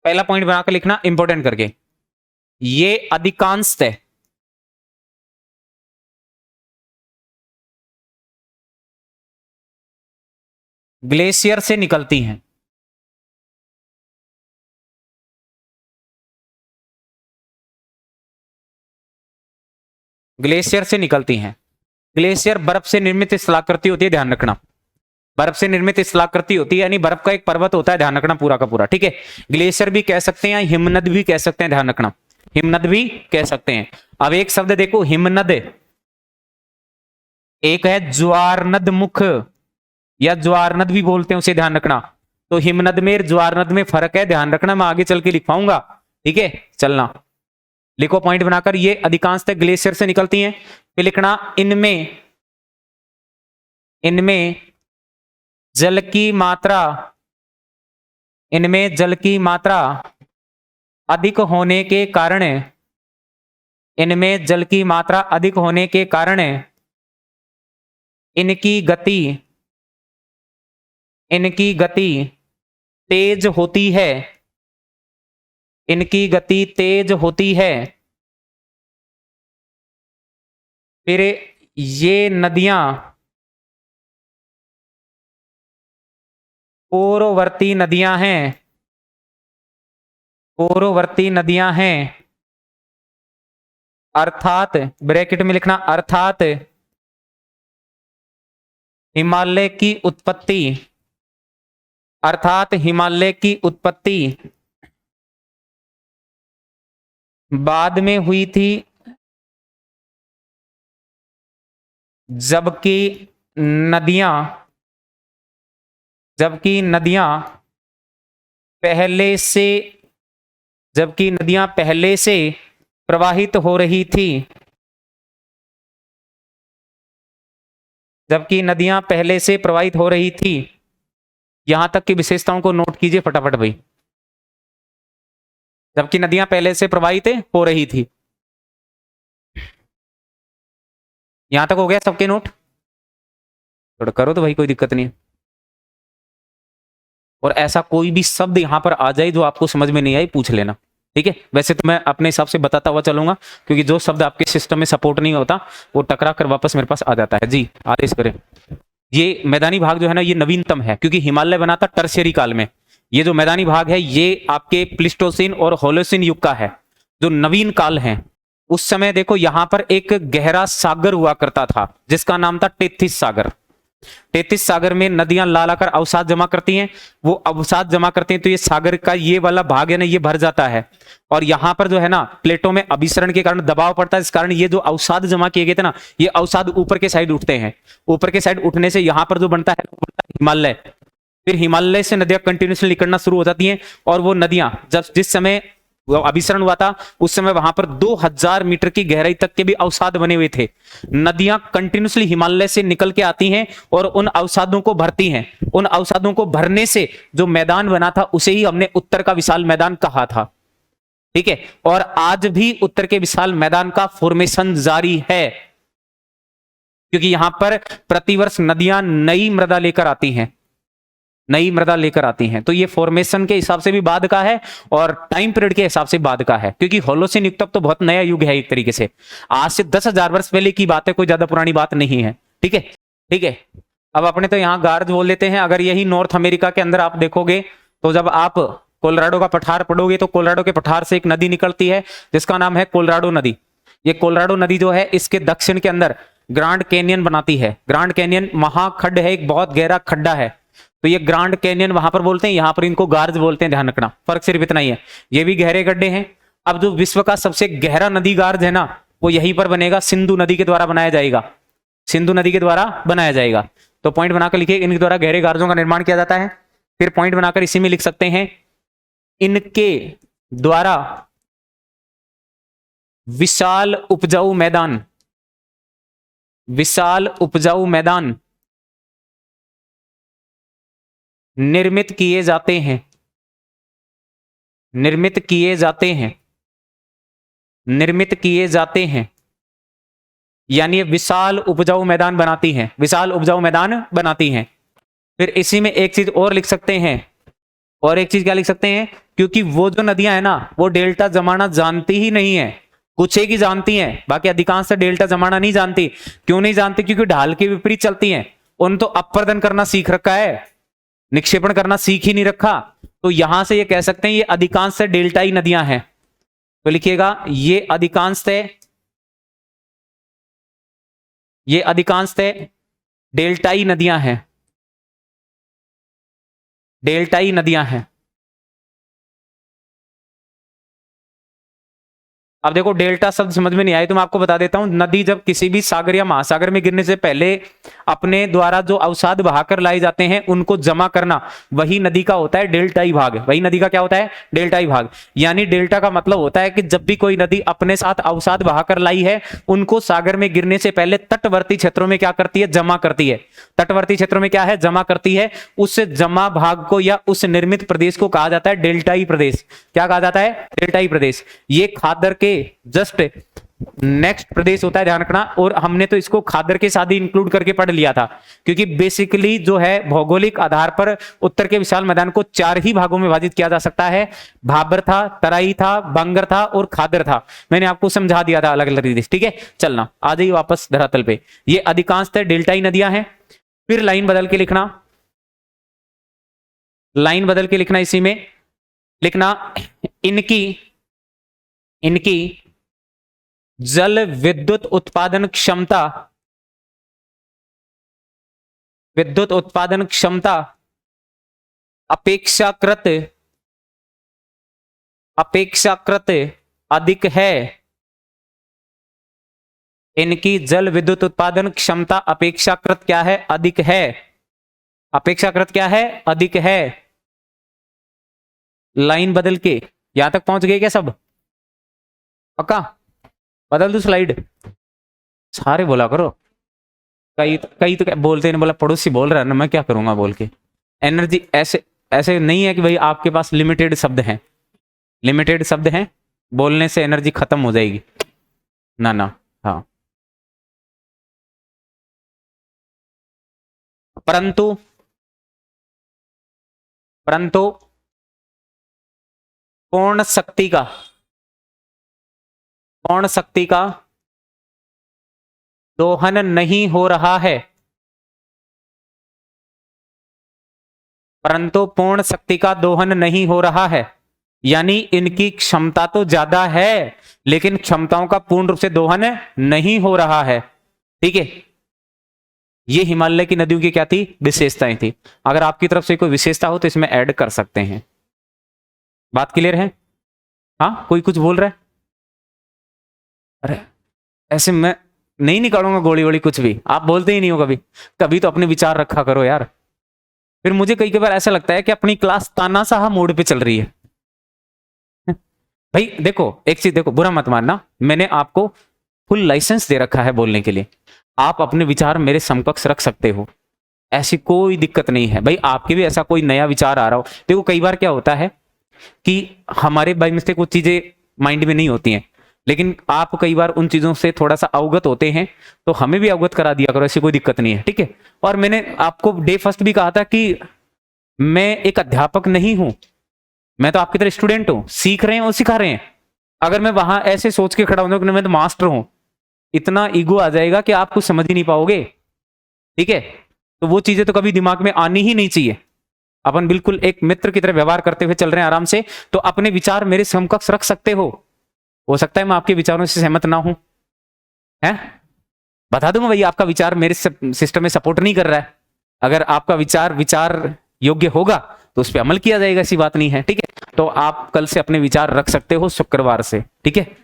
पहला पॉइंट बनाकर लिखना इंपॉर्टेंट करके, ये अधिकांशतः ग्लेशियर से निकलती हैं। ग्लेशियर से निकलती हैं। ग्लेशियर बर्फ से निर्मित स्थलाकृति होती है, ध्यान रखना। बर्फ से निर्मित स्थलाकृति होती है, यानी बर्फ का एक पर्वत होता है, ध्यान रखना पूरा का पूरा, ठीक है। ग्लेशियर भी कह सकते हैं, हिमनद भी कह सकते हैं, ध्यान रखना, हिमनद भी कह सकते हैं। अब एक शब्द देखो, हिमनद, एक है ज्वारनद मुख या ज्वारनद भी बोलते हैं उसे, ध्यान रखना। तो हिमनद में ज्वारनद में फर्क है, ध्यान रखना, मैं आगे चल के लिखवाऊंगा, ठीक है। चलना, लिखो पॉइंट बनाकर, ये अधिकांशतः ग्लेशियर से निकलती हैं। फिर लिखना, इनमें जल की मात्रा, इनमें जल की मात्रा अधिक होने के कारण, इनमें जल की मात्रा अधिक होने के कारण इनकी गति तेज होती है, इनकी गति तेज होती है। फिर ये नदियां पूर्ववर्ती नदियां हैं, पूर्ववर्ती नदियां हैं, अर्थात ब्रैकेट में लिखना, अर्थात हिमालय की उत्पत्ति, अर्थात हिमालय की उत्पत्ति बाद में हुई थी, जबकि नदियां पहले से प्रवाहित हो रही थी, जबकि नदियां पहले से प्रवाहित हो रही थी। यहां तक की विशेषताओं को नोट कीजिए फटाफट भाई। जबकि नदियां पहले से प्रवाहित हो रही थी, यहां तक हो गया सबके नोट? थोड़ा करो तो भाई, कोई दिक्कत नहीं है। और ऐसा कोई भी शब्द यहां पर आ जाए जो आपको समझ में नहीं आई, पूछ लेना, ठीक है। वैसे तो मैं अपने हिसाब से बताता हुआ चलूंगा, क्योंकि जो शब्द आपके सिस्टम में सपोर्ट नहीं होता वो टकरा कर वापस मेरे पास आ जाता है। जी आदेश करें। ये मैदानी भाग जो है ना, ये नवीनतम है, क्योंकि हिमालय बना था टर्शियरी काल में। ये जो मैदानी भाग है ये आपके प्लिस्टोसिन और होलोसिन युग का है, जो नवीन काल है। उस समय देखो यहां पर एक गहरा सागर हुआ करता था जिसका नाम था टेथिस सागर। टेथिस सागर में नदियां ला लाकर अवसाद जमा करती हैं, वो अवसाद जमा करती हैं तो ये सागर का ये वाला भाग है ना, ये भर जाता है। और यहां पर जो है ना, प्लेटों में अभिसरण के कारण दबाव पड़ता है, इस कारण ये जो अवसाद जमा किए गए थे ना, ये अवसाद ऊपर के साइड उठते हैं। ऊपर के साइड उठने से यहां पर जो बनता है हिमालय। फिर हिमालय से नदियां कंटिन्यूसली निकलना शुरू हो जाती हैं, और वो नदियां जिस समय अभिसरण हुआ था उस समय वहां पर 2000 मीटर की गहराई तक के भी अवसाद बने हुए थे। नदियां कंटिन्यूसली हिमालय से निकल के आती हैं और उन अवसादों को भरती हैं। उन अवसादों को भरने से जो मैदान बना था उसे ही हमने उत्तर का विशाल मैदान कहा था, ठीक है। और आज भी उत्तर के विशाल मैदान का फॉर्मेशन जारी है, क्योंकि यहां पर प्रतिवर्ष नदियां नई मृदा लेकर आती हैं, नई मृदा लेकर आती हैं। तो ये फॉर्मेशन के हिसाब से भी बाद का है और टाइम पीरियड के हिसाब से बाद का है, क्योंकि होलोसिन युग तक तो बहुत नया युग है एक तरीके से। आज से 10,000 वर्ष पहले की बात है, कोई ज्यादा पुरानी बात नहीं है, ठीक है, ठीक है। अब अपने तो यहाँ गार्ज बोल लेते हैं। अगर यही नॉर्थ अमेरिका के अंदर आप देखोगे तो जब आप कोलोराडो का पठार पढ़ोगे तो कोलोराडो के पठार से एक नदी निकलती है जिसका नाम है कोलोराडो नदी। ये कोलोराडो नदी जो है इसके दक्षिण के अंदर ग्रांड कैनियन बनाती है। ग्रांड कैनियन महाखड्ड है, एक बहुत गहरा खड्डा है, तो ये ग्रांड कैनियन वहां पर बोलते हैं, यहां पर इनको गार्ज बोलते हैं, ध्यान रखना, फर्क सिर्फ इतना ही है। ये भी गहरे गड्ढे हैं। अब जो विश्व का सबसे गहरा नदी गार्ज है ना, वो यहीं पर बनेगा, सिंधु नदी के द्वारा बनाया जाएगा, सिंधु नदी के द्वारा बनाया जाएगा। तो पॉइंट बनाकर लिखिए, इनके द्वारा गहरे गार्जों का निर्माण किया जाता है। फिर पॉइंट बनाकर इसी में लिख सकते हैं, इनके द्वारा विशाल उपजाऊ मैदान, विशाल उपजाऊ मैदान निर्मित किए जाते हैं, निर्मित किए जाते हैं, निर्मित किए जाते हैं। यानी विशाल उपजाऊ मैदान बनाती हैं, विशाल उपजाऊ मैदान बनाती हैं। फिर इसी में एक चीज और लिख सकते हैं, और एक चीज क्या लिख सकते हैं क्योंकि वो जो नदियां है ना वो डेल्टा जमाना जानती ही नहीं है, कुछ एक ही जानती हैं, बाकी अधिकांश डेल्टा जमाना नहीं जानती। क्यों नहीं जानती? क्योंकि ढाल के विपरीत चलती हैं। उन तो अपर्दन करना सीख रखा है, निक्षेपण करना सीख ही नहीं रखा। तो यहां से ये कह सकते हैं ये अधिकांश डेल्टाई नदियां हैं। तो लिखिएगा ये अधिकांश डेल्टाई नदियां हैं, डेल्टाई नदियां हैं। अब देखो डेल्टा शब्द समझ में नहीं आए तो मैं आपको बता देता हूं, नदी जब किसी भी सागर या महासागर में गिरने से पहले अपने द्वारा जो अवसाद बहाकर लाए जाते हैं उनको जमा करना, वही नदी का होता है डेल्टाई भाग। वही नदी का क्या होता है? डेल्टाई भाग। यानी डेल्टा का मतलब होता है कि जब भी कोई नदी अपने साथ अवसाद बहाकर लाई है उनको सागर में गिरने से पहले तटवर्ती क्षेत्रों में क्या करती है? जमा करती है। तटवर्ती क्षेत्रों में क्या है? जमा करती है। उस जमा भाग को या उस निर्मित प्रदेश को कहा जाता है डेल्टाई प्रदेश। क्या कहा जाता है? डेल्टाई प्रदेश। ये खादर के जस्ट नेक्स्ट प्रदेश होता है, ध्यान रखना। और हमने तो इसको खादर के साथ ही इंक्लूड करके पढ़ लिया था, क्योंकि बेसिकली जो है भौगोलिक आधार पर उत्तर के विशाल मैदान को 4 ही भागों में विभाजित किया जा सकता है। भाबर था, तराई था, बंगर था और खादर था। मैंने आपको समझा दिया था अलग अलग प्रदेश। ठीक है, चलना आ जाइए वापस धरातल पे। ये अधिकांशतः डेल्टाई नदियां हैं। फिर लाइन बदल के लिखना, लाइन बदल के लिखना, इसी में लिखना इनकी जल विद्युत उत्पादन क्षमता, विद्युत उत्पादन क्षमता अपेक्षाकृत अधिक है। इनकी जल विद्युत उत्पादन क्षमता अपेक्षाकृत क्या है? अधिक है। अपेक्षाकृत क्या है? अधिक है। लाइन बदल के यहां तक पहुंच गए क्या सब? पक्का? बदल दो स्लाइड, सारे बोला करो। कई तो क्या बोलते हैं, बोला पड़ोसी बोल रहा है ना, मैं क्या करूंगा बोल के। एनर्जी ऐसे नहीं है कि भाई आपके पास लिमिटेड शब्द हैं, लिमिटेड शब्द हैं, बोलने से एनर्जी खत्म हो जाएगी ना ना। हाँ, परंतु पूर्ण शक्ति का दोहन नहीं हो रहा है, परंतु पूर्ण शक्ति का दोहन नहीं हो रहा है। यानी इनकी क्षमता तो ज्यादा है लेकिन क्षमताओं का पूर्ण रूप से दोहन नहीं हो रहा है। ठीक है, ये हिमालय की नदियों की क्या थी? विशेषताएं थी। अगर आपकी तरफ से कोई विशेषता हो तो इसमें ऐड कर सकते हैं। बात क्लियर है? हाँ, कोई कुछ बोल रहा है? अरे ऐसे मैं नहीं निकालूंगा गोली वोली कुछ भी, आप बोलते ही नहीं हो कभी। कभी तो अपने विचार रखा करो यार। फिर मुझे कई बार ऐसा लगता है कि अपनी क्लास तानाशाह मोड पे चल रही है। भाई देखो एक चीज देखो, बुरा मत मानना, मैंने आपको फुल लाइसेंस दे रखा है बोलने के लिए। आप अपने विचार मेरे समकक्ष रख सकते हो, ऐसी कोई दिक्कत नहीं है। भाई आपके भी ऐसा कोई नया विचार आ रहा हो, देखो कई बार क्या होता है कि हमारे बाई मिस्टेक कुछ चीजें माइंड में नहीं होती हैं, लेकिन आप कई बार उन चीजों से थोड़ा सा अवगत होते हैं तो हमें भी अवगत करा दिया करो, ऐसी कोई दिक्कत नहीं है। ठीक है, और मैंने आपको डे फर्स्ट भी कहा था कि मैं एक अध्यापक नहीं हूं, मैं तो आपकी तरह स्टूडेंट हूं, सीख रहे हैं और सिखा रहे हैं। अगर मैं वहां ऐसे सोच के खड़ा हूं कि मैं तो मास्टर हूं, इतना ईगो आ जाएगा कि आप कुछ समझ ही नहीं पाओगे। ठीक है, तो वो चीजें तो कभी दिमाग में आनी ही नहीं चाहिए। अपन बिल्कुल एक मित्र की तरह व्यवहार करते हुए चल रहे हैं आराम से, तो अपने विचार मेरे समकक्ष रख सकते हो सकता है मैं आपके विचारों से सहमत ना हूं, है बता दूंगा भाई आपका विचार मेरे सिस्टम में सपोर्ट नहीं कर रहा है। अगर आपका विचार योग्य होगा तो उस पर अमल किया जाएगा, ऐसी बात नहीं है। ठीक है, तो आप कल से अपने विचार रख सकते हो शुक्रवार से। ठीक है,